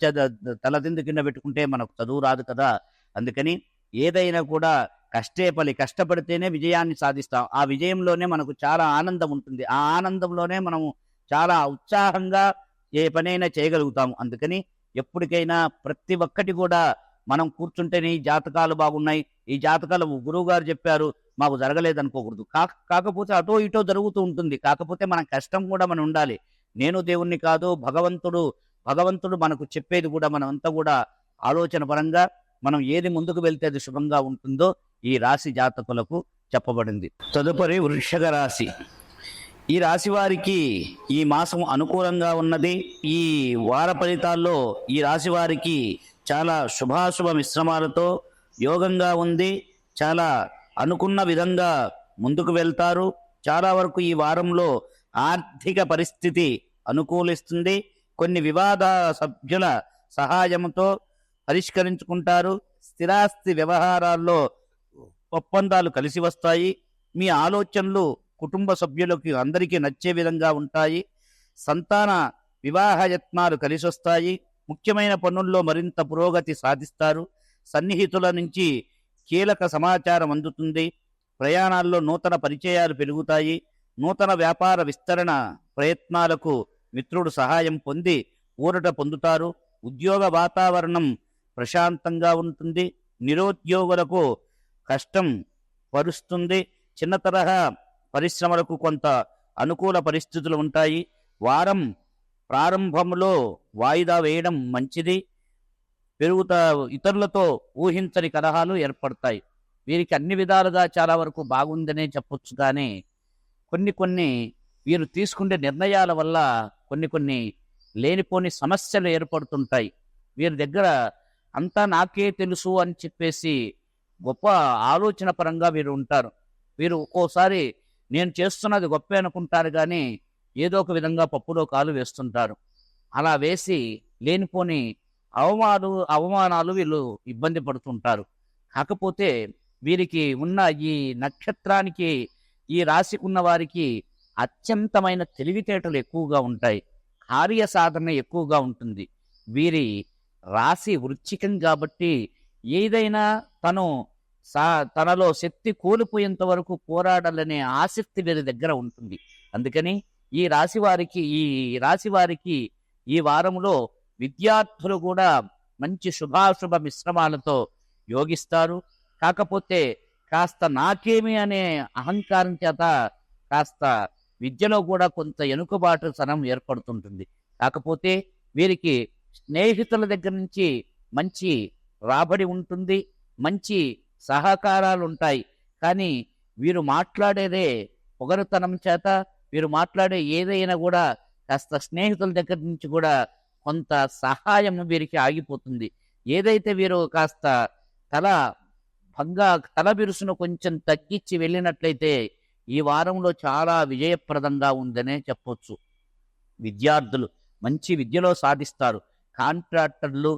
తలదిందు కింద పెట్టుకుంటే మనకు చదువు రాదు కదా. అందుకని ఏదైనా కూడా కష్టపడితేనే విజయాన్ని సాధిస్తాం. ఆ విజయంలోనే మనకు చాలా ఆనందం ఉంటుంది. ఆ ఆనందంలోనే మనము చాలా ఉత్సాహంగా ఏ పనైనా చేయగలుగుతాము. అందుకని ఎప్పటికైనా ప్రతి ఒక్కటి కూడా మనం కూర్చుంటేనే ఈ జాతకాలు బాగున్నాయి, ఈ జాతకాలు గురువు గారు చెప్పారు, మాకు జరగలేదనుకోకూడదు. కాకపోతే అటో ఇటో జరుగుతూ ఉంటుంది. కాకపోతే మన కష్టం కూడా మనం ఉండాలి. నేను దేవుణ్ణి కాదు, భగవంతుడు మనకు చెప్పేది కూడా మనమంతా కూడా ఆలోచన పరంగా మనం ఏది ముందుకు వెళ్తే అది శుభంగా ఉంటుందో ఈ రాశి జాతకులకు చెప్పబడింది. తదుపరి వృషభ రాశి. ఈ రాశి వారికి ఈ మాసం అనుకూలంగా ఉన్నది. ఈ వార ఫలితాల్లో ఈ రాశి వారికి చాలా శుభాశుభ మిశ్రమాలతో యోగంగా ఉంది. చాలా అనుకున్న విధంగా ముందుకు వెళ్తారు. చాలా వరకు ఈ వారంలో ఆర్థిక పరిస్థితి అనుకూలిస్తుంది. కొన్ని వివాద సభ్యుల సహాయంతో పరిష్కరించుకుంటారు. స్థిరాస్తి వ్యవహారాల్లో ఒప్పందాలు కలిసి వస్తాయి. మీ ఆలోచనలు కుటుంబ సభ్యులకు అందరికీ నచ్చే విధంగా ఉంటాయి. సంతాన వివాహ యత్నాలు కలిసి వస్తాయి. ముఖ్యమైన పనుల్లో మరింత పురోగతి సాధిస్తారు. సన్నిహితుల నుంచి కీలక సమాచారం అందుతుంది. ప్రయాణాల్లో నూతన పరిచయాలు పెరుగుతాయి. నూతన వ్యాపార విస్తరణ ప్రయత్నాలకు మిత్రుడు సహాయం పొంది ఊరట పొందుతారు. ఉద్యోగ వాతావరణం ప్రశాంతంగా ఉంటుంది. నిరుద్యోగులకు కష్టం పరుస్తుంది. చిన్న తరహా పరిశ్రమలకు కొంత అనుకూల పరిస్థితులు ఉంటాయి. వారం ప్రారంభంలో వాయిదా వేయడం మంచిది. ఇతరులతో ఊహించని కలహాలు ఏర్పడతాయి. వీరికి అన్ని విధాలుగా చాలా వరకు బాగుందనే చెప్పొచ్చు. కానీ కొన్ని వీరు తీసుకునే నిర్ణయాల వల్ల కొన్ని లేనిపోని సమస్యలు ఏర్పడుతుంటాయి. వీరి దగ్గర అంతా నాకే తెలుసు అని చెప్పేసి గొప్ప ఆలోచన పరంగా వీరు ఉంటారు. వీరు ఒక్కోసారి నేను చేస్తున్నది గొప్ప అనుకుంటారు, కానీ ఏదో ఒక విధంగా పప్పులో కాలు వేస్తుంటారు. అలా వేసి లేనిపోని అవమానాలు వీళ్ళు ఇబ్బంది పడుతుంటారు. కాకపోతే వీరికి ఉన్న ఈ నక్షత్రానికి, ఈ రాశికి ఉన్న వారికి అత్యంతమైన తెలివితేటలు ఎక్కువగా ఉంటాయి. కార్య సాధన ఎక్కువగా ఉంటుంది. వీరి రాశి వృశ్చికం కాబట్టి ఏదైనా తనలో శక్తి కోల్పోయేంత వరకు పోరాడాలనే ఆసక్తి వీరి దగ్గర ఉంటుంది. అందుకని ఈ రాశి వారికి ఈ వారంలో విద్యార్థులు కూడా మంచి శుభాశుభ మిశ్రమాలతో యోగిస్తారు. కాకపోతే కాస్త నాకేమి అనే అహంకారం చేత కాస్త విద్యలో కూడా కొంత వెనుకబాటుతనం ఏర్పడుతుంటుంది. కాకపోతే వీరికి స్నేహితుల దగ్గర నుంచి మంచి రాబడి ఉంటుంది. మంచి సహకారాలు ఉంటాయి. కానీ వీరు మాట్లాడేదే పొగరుతనం చేత, వీరు మాట్లాడే ఏదైనా కూడా కాస్త స్నేహితుల దగ్గర నుంచి కూడా కొంత సహాయం వీరికి ఆగిపోతుంది. ఏదైతే వీరు కాస్త తల బిరుసును కొంచెం తగ్గించి వెళ్ళినట్లయితే ఈ వారంలో చాలా విజయప్రదంగా ఉందనే చెప్పొచ్చు. విద్యార్థులు మంచి విద్యలో సాధిస్తారు. కాంట్రాక్టర్లు,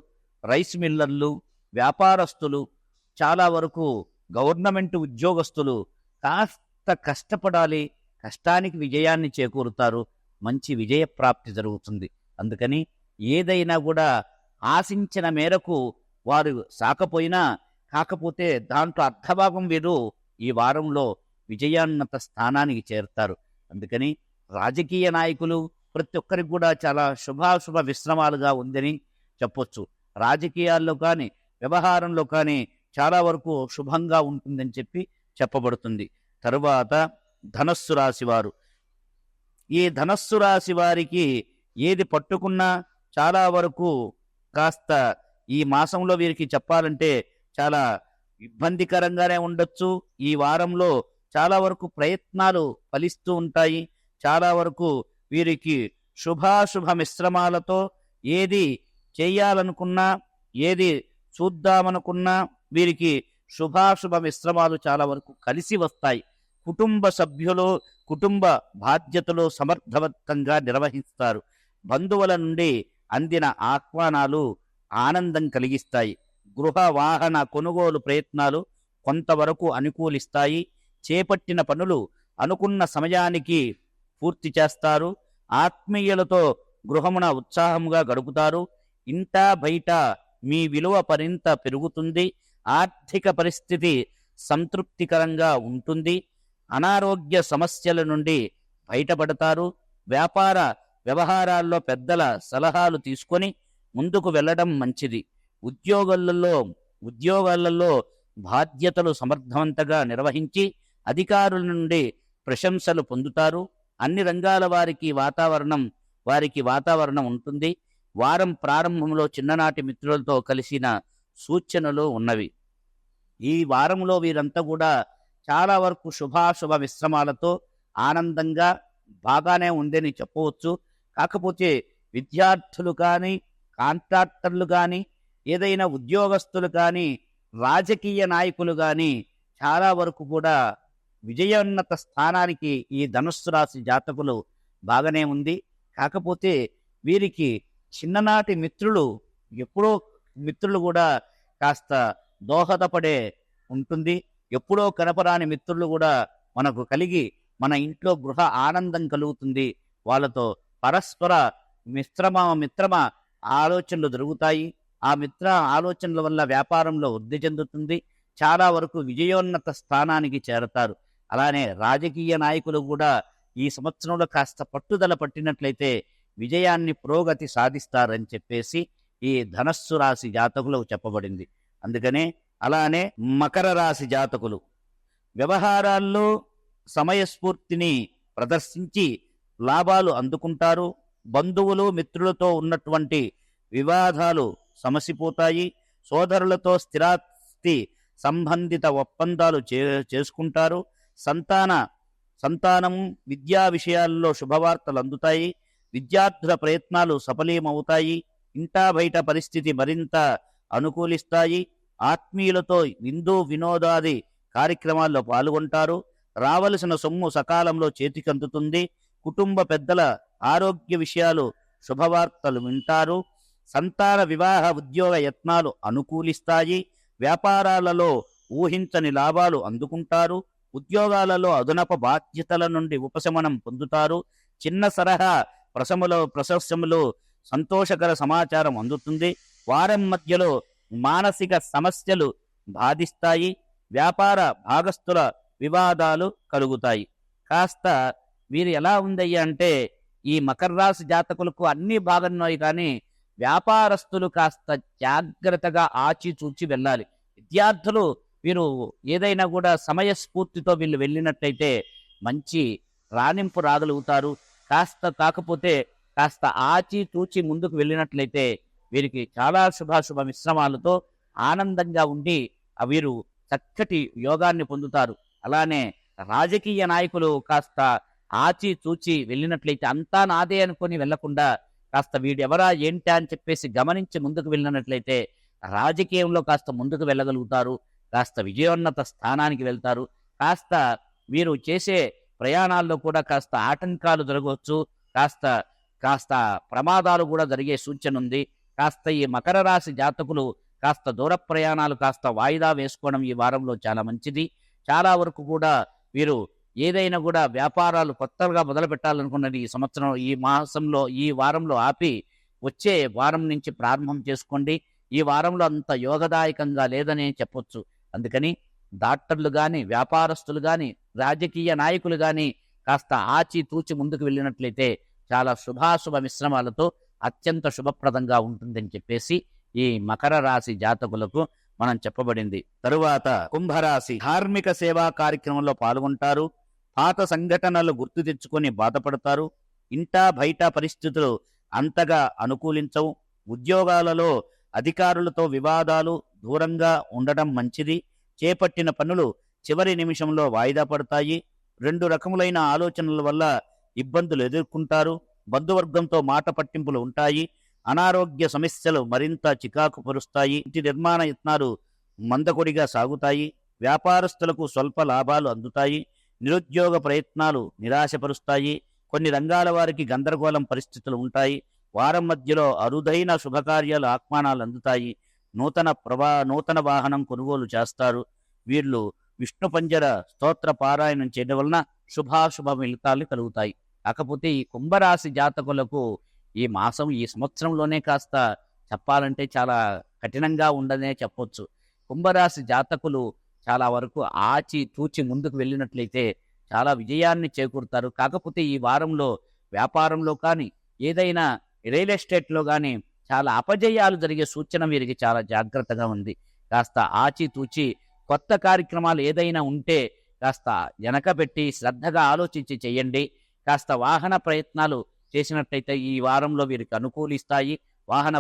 రైస్ మిల్లర్లు, వ్యాపారస్తులు, చాలా వరకు గవర్నమెంట్ ఉద్యోగస్తులు కాస్త కష్టపడాలి, కష్టానికి విజయాన్ని చేకూరుతారు, మంచి విజయప్రాప్తి జరుగుతుంది. అందుకని ఏదైనా కూడా ఆశించిన మేరకు వారు కాకపోతే దాంట్లో అర్ధభాగం వీరు ఈ వారంలో విజయోన్నత స్థానానికి చేరుతారు. అందుకని రాజకీయ నాయకులు ప్రతి ఒక్కరికి కూడా చాలా శుభాశుభ విశ్రమాలుగా ఉందని చెప్పొచ్చు. రాజకీయాల్లో కానీ వ్యవహారంలో కానీ చాలా వరకు శుభంగా ఉంటుందని చెప్పబడుతుంది. తరువాత ధనస్సు రాశి వారు, ఈ ధనస్సు రాశి వారికి ఏది పట్టుకున్నా చాలా వరకు కాస్త ఈ మాసంలో వీరికి చెప్పాలంటే చాలా ఇబ్బందికరంగానే ఉండొచ్చు. ఈ వారంలో చాలా వరకు ప్రయత్నాలు ఫలిస్తూ ఉంటాయి. చాలా వరకు వీరికి శుభాశుభ మిశ్రమాలతో ఏది చేయాలనుకున్నా, ఏది చూద్దామనుకున్నా వీరికి శుభాశుభ మిశ్రమాలు చాలా వరకు కలిసి వస్తాయి. కుటుంబ సభ్యులు కుటుంబ బాధ్యతలు సమర్థవంతంగా నిర్వహిస్తారు. బంధువుల నుండి అందిన ఆహ్వానాలు ఆనందం కలిగిస్తాయి. గృహ వాహన కొనుగోలు ప్రయత్నాలు కొంతవరకు అనుకూలిస్తాయి. చేపట్టిన పనులు అనుకున్న సమయానికి పూర్తి చేస్తారు. ఆత్మీయులతో గృహమున ఉత్సాహంగా గడుపుతారు. ఇంట బయట మీ విలువ మరింత పెరుగుతుంది. ఆర్థిక పరిస్థితి సంతృప్తికరంగా ఉంటుంది. అనారోగ్య సమస్యల నుండి బయటపడతారు. వ్యాపార వ్యవహారాల్లో పెద్దల సలహాలు తీసుకొని ముందుకు వెళ్ళడం మంచిది. ఉద్యోగాలలో బాధ్యతలు సమర్థవంతంగా నిర్వహించి అధికారుల నుండి ప్రశంసలు పొందుతారు. అన్ని రంగాల వారికి వాతావరణం ఉంటుంది. వారం ప్రారంభంలో చిన్ననాటి మిత్రులతో కలిసిన సూచనలు ఉన్నవి. ఈ వారంలో వీరంతా కూడా చాలా వరకు శుభాశుభ మిశ్రమాలతో ఆనందంగా బాగానే ఉందని చెప్పవచ్చు. కాకపోతే విద్యార్థులు కానీ, కాంట్రాక్టర్లు కానీ, ఏదైనా ఉద్యోగస్తులు కానీ, రాజకీయ నాయకులు కానీ చాలా వరకు కూడా విజయోన్నత స్థానానికి ఈ ధనుస్సు రాశి జాతకులు బాగానే ఉంది. కాకపోతే వీరికి చిన్ననాటి మిత్రులు కూడా కాస్త దోహదపడే ఉంటుంది. ఎప్పుడో కనపరాని మిత్రులు కూడా మనకు కలిగి మన ఇంట్లో గృహ ఆనందం కలుగుతుంది. వాళ్ళతో పరస్పర మిత్రమ ఆలోచనలు జరుగుతాయి. ఆ మిత్ర ఆలోచనల వల్ల వ్యాపారంలో వృద్ధి చెందుతుంది. చాలా వరకు విజయోన్నత స్థానానికి చేరతారు. అలానే రాజకీయ నాయకులు కూడా ఈ సంవత్సరంలో కాస్త పట్టుదల పట్టినట్లయితే విజయాన్ని పురోగతి సాధిస్తారని చెప్పేసి ఈ ధనస్సు రాశి జాతకులకు చెప్పబడింది. అందుకనే అలానే మకర రాశి జాతకులు వ్యవహారాల్లో సమయస్ఫూర్తిని ప్రదర్శించి లాభాలు అందుకుంటారు. బంధువులు మిత్రులతో ఉన్నటువంటి వివాదాలు సమసిపోతాయి. సోదరులతో స్థిరాస్తి సంబంధిత ఒప్పందాలు చేసుకుంటారు. సంతానం విద్యా విషయాల్లో శుభవార్తలు అందుతాయి. విద్యార్థుల ప్రయత్నాలు సఫలీమవుతాయి. ఇంటా బయట పరిస్థితి మరింత అనుకూలిస్తాయి. ఆత్మీయులతో వినోదాది కార్యక్రమాల్లో పాల్గొంటారు. రావలసిన సొమ్ము సకాలంలో చేతికందుతుంది. కుటుంబ పెద్దల ఆరోగ్య విషయాలు శుభవార్తలు వింటారు. సంతాన వివాహ ఉద్యోగ యత్నాలు అనుకూలిస్తాయి. వ్యాపారాలలో ఊహించని లాభాలు అందుకుంటారు. ఉద్యోగాలలో అదనపు బాధ్యతల నుండి ఉపశమనం పొందుతారు. చిన్న సరహా ప్రశంసములు సంతోషకర సమాచారం అందుతుంది. వారం మధ్యలో మానసిక సమస్యలు బాధిస్తాయి. వ్యాపార భాగస్థుల వివాదాలు కలుగుతాయి. కాస్త వీరు ఎలా ఉందయ్యా అంటే ఈ మకర రాశి జాతకులకు అన్ని బాగున్నాయి, కానీ వ్యాపారస్తులు కాస్త జాగ్రత్తగా ఆచిచూచి వెళ్ళాలి. విద్యార్థులు వీరు ఏదైనా కూడా సమయస్ఫూర్తితో వీళ్ళు వెళ్ళినట్టయితే మంచి రాణింపు రాగలుగుతారు. కాకపోతే కాస్త ఆచితూచి ముందుకు వెళ్ళినట్లయితే వీరికి చాలా శుభాశుభ మిశ్రమాలతో ఆనందంగా ఉండి వీరు చక్కటి యోగాన్ని పొందుతారు. అలానే రాజకీయ నాయకులు కాస్త ఆచితూచి వెళ్ళినట్లయితే అంతా నాదే అనుకొని వెళ్లకుండా కాస్త వీడెవరా ఏంటా అని చెప్పేసి గమనించి ముందుకు వెళ్ళినట్లయితే రాజకీయంలో కాస్త ముందుకు వెళ్ళగలుగుతారు. కాస్త విజయోన్నత స్థానానికి వెళ్తారు. కాస్త వీరు చేసే ప్రయాణాల్లో కూడా కాస్త ఆటంకాలు జరగవచ్చు, కాస్త కాస్త ప్రమాదాలు కూడా జరిగే సూచన ఉంది. కాస్త ఈ మకర రాశి జాతకులు కాస్త దూర ప్రయాణాలు కాస్త వాయిదా వేసుకోవడం ఈ వారంలో చాలా మంచిది. చాలా వరకు కూడా వీరు ఏదైనా కూడా వ్యాపారాలు కొత్తగా మొదలు పెట్టాలనుకున్నది ఈ సంవత్సరం, ఈ మాసంలో, ఈ వారంలో ఆపి వచ్చే వారం నుంచి ప్రారంభం చేసుకోండి. ఈ వారంలో అంత యోగదాయకంగా లేదని చెప్పొచ్చు. అందుకని డాక్టర్లు కానీ, వ్యాపారస్తులు కానీ, రాజకీయ నాయకులు కానీ కాస్త ఆచితూచి ముందుకు వెళ్ళినట్లయితే చాలా శుభాశుభ మిశ్రమాలతో అత్యంత శుభప్రదంగా ఉంటుందని చెప్పేసి ఈ మకర రాశి జాతకులకు మనం చెప్పబడింది. తరువాత కుంభరాశి. ధార్మిక సేవా కార్యక్రమంలో పాల్గొంటారు. పాత సంఘటనలు గుర్తు తెచ్చుకొని బాధపడతారు. ఇంటా బయట పరిస్థితులు అంతగా అనుకూలించవు. ఉద్యోగాలలో అధికారులతో వివాదాలు దూరంగా ఉండటం మంచిది. చేపట్టిన పనులు చివరి నిమిషంలో వాయిదా పడతాయి. 2 రకములైన ఆలోచనల వల్ల ఇబ్బందులు ఎదుర్కొంటారు. బంధువర్గంతో మాట పట్టింపులు ఉంటాయి. అనారోగ్య సమస్యలు మరింత చికాకు పరుస్తాయి. ఇంటి నిర్మాణ యత్నాలు మందకొడిగా సాగుతాయి. వ్యాపారస్తులకు స్వల్ప లాభాలు అందుతాయి. నిరుద్యోగ ప్రయత్నాలు నిరాశపరుస్తాయి. కొన్ని రంగాల వారికి గందరగోళం పరిస్థితులు ఉంటాయి. వారం మధ్యలో అరుదైన శుభకార్యాలు ఆహ్వానాలు అందుతాయి. నూతన వాహనం కొనుగోలు చేస్తారు. వీళ్ళు విష్ణు పంజర స్తోత్ర పారాయణం చేయడం వలన శుభాశుభ ఫలితాలు కలుగుతాయి. కాకపోతే ఈ కుంభరాశి జాతకులకు ఈ మాసం, ఈ సంవత్సరంలోనే కాస్త చెప్పాలంటే చాలా కఠినంగా ఉండదనే చెప్పొచ్చు. కుంభరాశి జాతకులు చాలా వరకు ఆచి తూచి ముందుకు వెళ్ళినట్లయితే చాలా విజయాన్ని చేకూరుతారు. కాకపోతే ఈ వారంలో వ్యాపారంలో కానీ, ఏదైనా రియల్ ఎస్టేట్లో కానీ చాలా అపజయాలు జరిగే సూచన వీరికి చాలా జాగ్రత్తగా ఉంది. కాస్త ఆచితూచి కొత్త కార్యక్రమాలు ఏదైనా ఉంటే కాస్త వెనకబెట్టి శ్రద్ధగా ఆలోచించి చేయండి. కాస్త వాహన ప్రయత్నాలు చేసినట్లయితే ఈ వారంలో వీరికి అనుకూలిస్తాయి.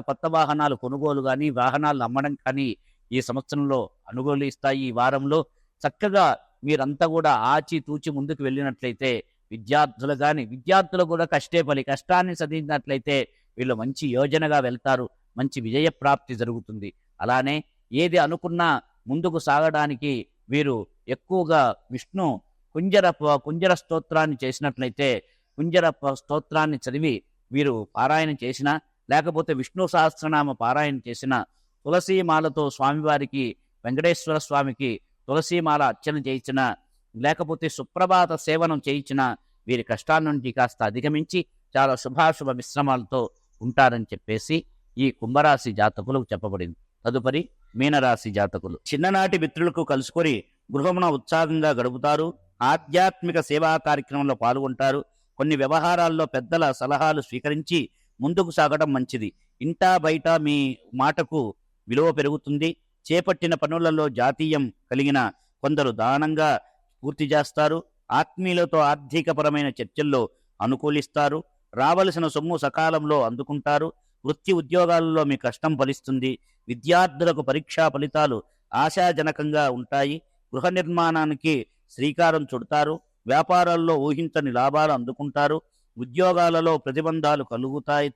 కొత్త వాహనాలు కొనుగోలు కానీ, వాహనాలు అమ్మడం కానీ ఈ సంవత్సరంలో అనుకూలిస్తాయి. ఈ వారంలో చక్కగా మీరంతా కూడా ఆచితూచి ముందుకు వెళ్ళినట్లయితే విద్యార్థులు కూడా కష్టాన్ని సాధించినట్లయితే వీళ్ళు మంచి యోజనగా వెళ్తారు. మంచి విజయ ప్రాప్తి జరుగుతుంది. అలానే ఏది అనుకున్నా ముందుకు సాగడానికి వీరు ఎక్కువగా విష్ణు కుంజర స్తోత్రాన్ని చేసినట్లయితే, కుంజర స్తోత్రాన్ని చదివి వీరు పారాయణం చేసిన, లేకపోతే విష్ణు సహస్రనామ పారాయణ చేసిన, తులసీమాలతో స్వామివారికి, వెంకటేశ్వర స్వామికి తులసీమాల అర్చన చేయించిన, లేకపోతే సుప్రభాత సేవనం చేయించిన వీరి కష్టాల నుండి కాస్త అధిగమించి చాలా శుభాశుభ మిశ్రమాలతో ఉంటారని చెప్పేసి ఈ కుంభరాశి జాతకులకు చెప్పబడింది. తదుపరి మీనరాశి జాతకులు. చిన్ననాటి మిత్రులకు కలుసుకొని గృహమున ఉత్సాహంగా గడుపుతారు. ఆధ్యాత్మిక సేవా కార్యక్రమంలో పాల్గొంటారు. కొన్ని వ్యవహారాల్లో పెద్దల సలహాలు స్వీకరించి ముందుకు సాగడం మంచిది. ఇంటా బయట మీ మాటకు విలువ పెరుగుతుంది. చేపట్టిన పనులలో జాతీయం కలిగిన కొందరు దానంగా పూర్తి చేస్తారు. ఆత్మీయులతో ఆర్థికపరమైన చర్చల్లో అనుకూలిస్తారు. రావలసిన సొమ్ము సకాలంలో అందుకుంటారు. వృత్తి ఉద్యోగాలలో మీ కష్టం ఫలిస్తుంది. విద్యార్థులకు పరీక్షా ఫలితాలు ఆశాజనకంగా ఉంటాయి. గృహ నిర్మాణానికి శ్రీకారం చుడతారు. వ్యాపారాల్లో ఊహించని లాభాలు అందుకుంటారు. ఉద్యోగాలలో ప్రతిబంధాలు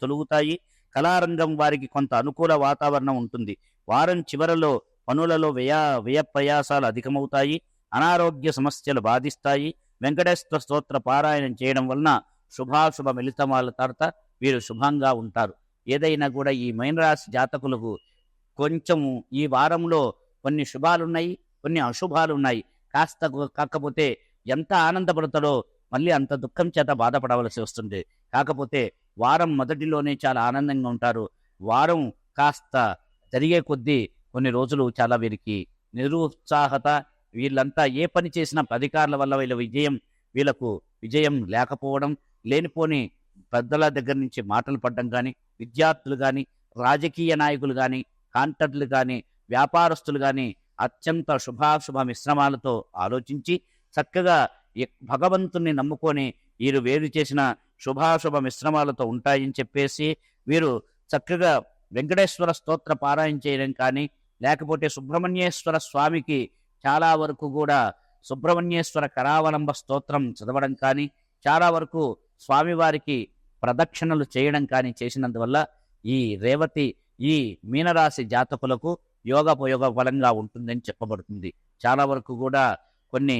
తొలుగుతాయి. కళారంగం వారికి కొంత అనుకూల వాతావరణం ఉంటుంది. వారం చివరలో పనులలో వ్యయ ప్రయాసాలు అధికమవుతాయి. అనారోగ్య సమస్యలు బాధిస్తాయి. వెంకటేశ్వర స్తోత్ర పారాయణం చేయడం వలన శుభాశుభ మిళితమాల తర్వాత వీరు శుభంగా ఉంటారు. ఏదైనా కూడా ఈ మీనరాశి జాతకులకు కొంచెం ఈ వారంలో కొన్ని శుభాలున్నాయి, కొన్ని అశుభాలున్నాయి. కాకపోతే ఎంత ఆనందపడతాడో మళ్ళీ అంత దుఃఖం చేత బాధపడవలసి వస్తుంది. కాకపోతే వారం మొదటిలోనే చాలా ఆనందంగా ఉంటారు. వారం కాస్త జరిగే కొద్దీ కొన్ని రోజులు చాలా వీరికి నిరుత్సాహత, వీళ్ళంతా ఏ పని చేసినా అధికారుల వల్ల వీళ్ళకు విజయం లేకపోవడం, లేనిపోని పెద్దల దగ్గర నుంచి మాటలు పడడం కానీ, విద్యార్థులు కానీ, రాజకీయ నాయకులు కానీ, కాంట్రాక్టర్లు కానీ, వ్యాపారస్తులు కానీ అత్యంత శుభాశుభ మిశ్రమాలతో ఆలోచించి చక్కగా భగవంతుణ్ణి నమ్ముకొని వీరు వేరు చేసిన శుభాశుభ మిశ్రమాలతో ఉంటాయని చెప్పేసి వీరు చక్కగా వెంకటేశ్వర స్తోత్ర పారాయణ చేయడం కానీ, లేకపోతే సుబ్రహ్మణ్యేశ్వర స్వామికి చాలా వరకు కూడా సుబ్రహ్మణ్యేశ్వర కరావలంబ స్తోత్రం చదవడం కానీ, చాలా వరకు స్వామివారికి ప్రదక్షిణలు చేయడం కానీ చేసినందువల్ల ఈ మీనరాశి జాతకులకు యోగోపయోగ ఫలంగా ఉంటుందని చెప్పబడుతుంది. చాలా వరకు కూడా కొన్ని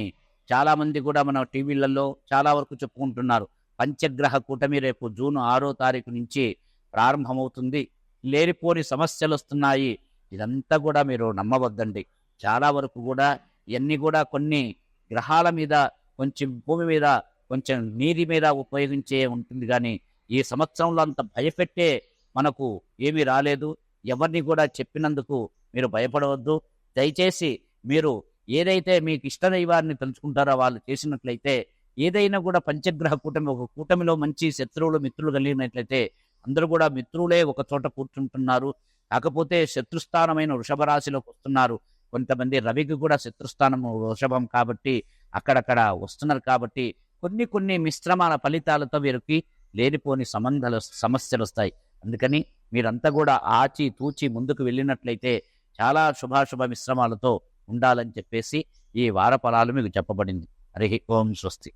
చాలా మంది కూడా మన టీవీలలో చాలా వరకు చెప్పుకుంటున్నారు. పంచగ్రహ కూటమి రేపు జూన్ 6వ తారీఖు నుంచి ప్రారంభమవుతుంది. లేనిపోని సమస్యలొస్తున్నాయి. ఇదంతా కూడా మీరు నమ్మవద్దండి. చాలా వరకు కూడా ఇయన్నీ కూడా కొన్ని గ్రహాల మీద, కొంచెం భూమి మీద, కొంచెం నీటి మీద ఉపయోగించే ఉంటుంది గానీ, ఈ సంవత్సరంలో అంత భయపెట్టే మనకు ఏమీ రాలేదు. ఎవరిని కూడా చెప్పినందుకు మీరు భయపడవద్దు. దయచేసి మీరు ఏదైతే మీకు ఇష్ట దైవాన్ని తలుచుకుంటారో వాళ్ళు చేసినట్లయితే, ఏదైనా కూడా పంచగ్రహ కూటమి, ఒక కూటమిలో మంచి శత్రువులు, మిత్రులు కలిగినట్లయితే అందరూ కూడా మిత్రులే ఒక చోట కూర్చుంటున్నారు. కాకపోతే శత్రుస్థానమైన వృషభ రాశిలోకి వస్తున్నారు. కొంతమంది రవికి కూడా శత్రుస్థానం వృషభం కాబట్టి అక్కడక్కడ వస్తున్నారు కాబట్టి కొన్ని కొన్ని మిశ్రమాల ఫలితాలతో వీరికి లేనిపోని సమస్యలు వస్తాయి. అందుకని మీరంతా కూడా ఆచి తూచి ముందుకు వెళ్ళినట్లయితే చాలా శుభాశుభ మిశ్రమాలతో ఉండాలని చెప్పేసి ఈ వార ఫలాలు మీకు చెప్పబడింది. హరి ఓం స్వస్తి.